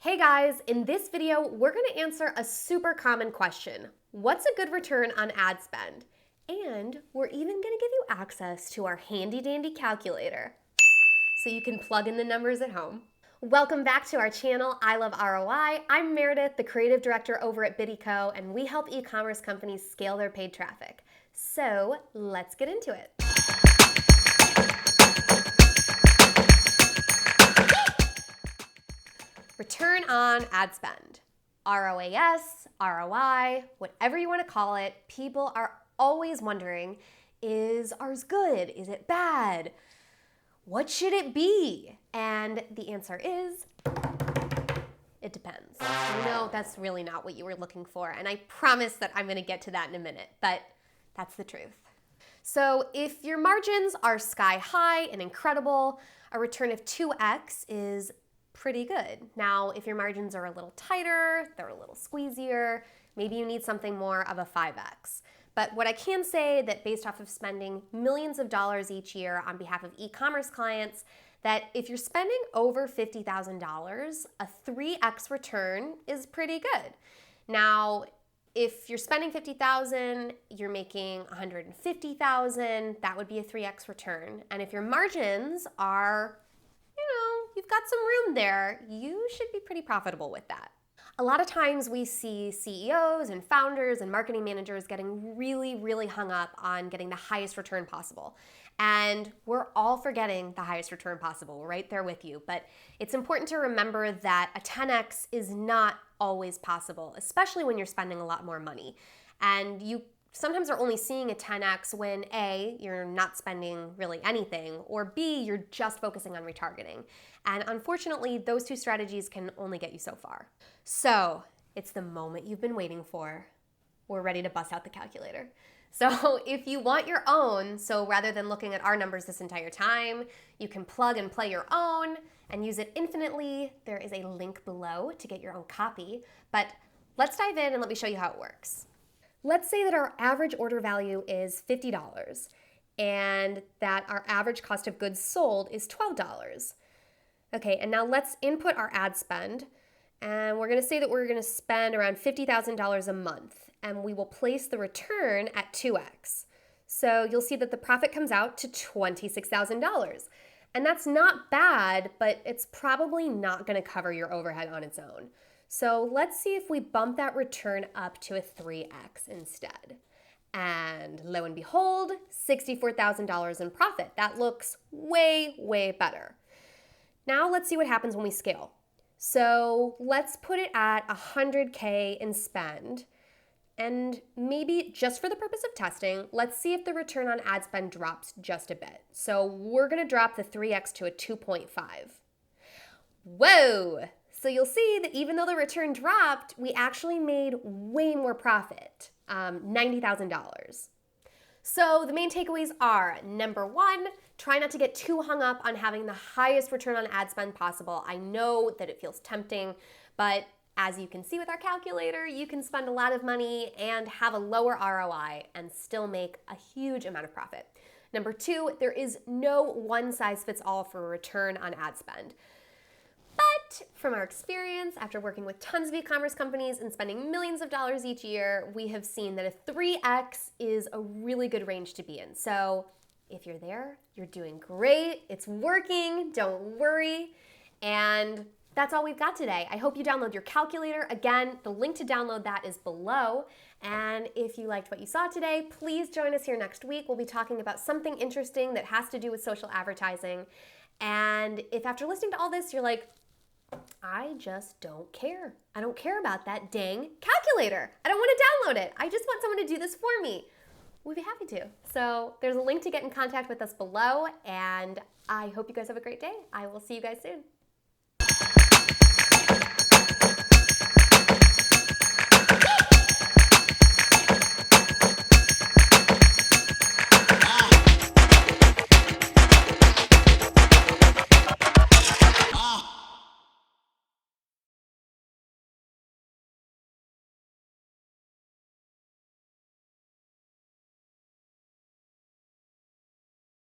Hey guys, in this video, we're gonna answer a super common question. What's a good return on ad spend? And we're even gonna give you access to our handy dandy calculator so you can plug in the numbers at home. Welcome back to our channel, I Love ROI. I'm Meredith, the creative director over at Biddyco, and we help e-commerce companies scale their paid traffic. So let's get into it. Return on ad spend. ROAS, ROI, whatever you want to call it, people are always wondering, is ours good? Is it bad? What should it be? And the answer is, it depends. I know that's really not what you were looking for, and I promise that I'm going to get to that in a minute, but that's the truth. So if your margins are sky high and incredible, a return of 2x is pretty good. Now, if your margins are a little tighter, they're a little squeezier, maybe you need something more of a 5x. But what I can say that based off of spending millions of dollars each year on behalf of e-commerce clients, that if you're spending over $50,000, a 3x return is pretty good. Now, if you're spending $50,000, you're making $150,000, that would be a 3x return. And if your margins are, you've got some room there, you should be pretty profitable with that. A lot of times we see CEOs and founders and marketing managers getting really hung up on getting the highest return possible. And we're all forgetting the highest return possible. We're right there with you. But it's important to remember that a 10x is not always possible, especially when you're spending a lot more money. And you sometimes are only seeing a 10x when A, you're not spending really anything, or B, you're just focusing on retargeting. And unfortunately, those two strategies can only get you so far. So it's the moment you've been waiting for. We're ready to bust out the calculator. So if you want your own, so rather than looking at our numbers this entire time, you can plug and play your own and use it infinitely. There is a link below to get your own copy. But let's dive in and let me show you how it works. Let's say that our average order value is $50 and that our average cost of goods sold is $12. Okay, and now let's input our ad spend, and we're gonna say that we're gonna spend around $50,000 a month, and we will place the return at 2x. So you'll see that the profit comes out to $26,000. And that's not bad, but it's probably not gonna cover your overhead on its own. So let's see if we bump that return up to a 3x instead. And lo and behold, $64,000 in profit. That looks way better. Now let's see what happens when we scale. So let's put it at 100K in spend. And maybe just for the purpose of testing, let's see if the return on ad spend drops just a bit. So we're gonna drop the 3x to a 2.5. Whoa! So you'll see that even though the return dropped, we actually made way more profit, $90,000. So the main takeaways are, number one, try not to get too hung up on having the highest return on ad spend possible. I know that it feels tempting, but as you can see with our calculator, you can spend a lot of money and have a lower ROI and still make a huge amount of profit. Number two, there is no one size fits all for a return on ad spend. But from our experience, after working with tons of e-commerce companies and spending millions of dollars each year, we have seen that a 3x is a really good range to be in. So if you're there, you're doing great, it's working, don't worry. And that's all we've got today. I hope you download your calculator. Again, the link to download that is below. And if you liked what you saw today, please join us here next week. We'll be talking about something interesting that has to do with social advertising. And if after listening to all this, you're like, I just don't care. I don't care about that dang calculator. I don't want to download it. I just want someone to do this for me. We'd be happy to. So there's a link to get in contact with us below, and I hope you guys have a great day. I will see you guys soon.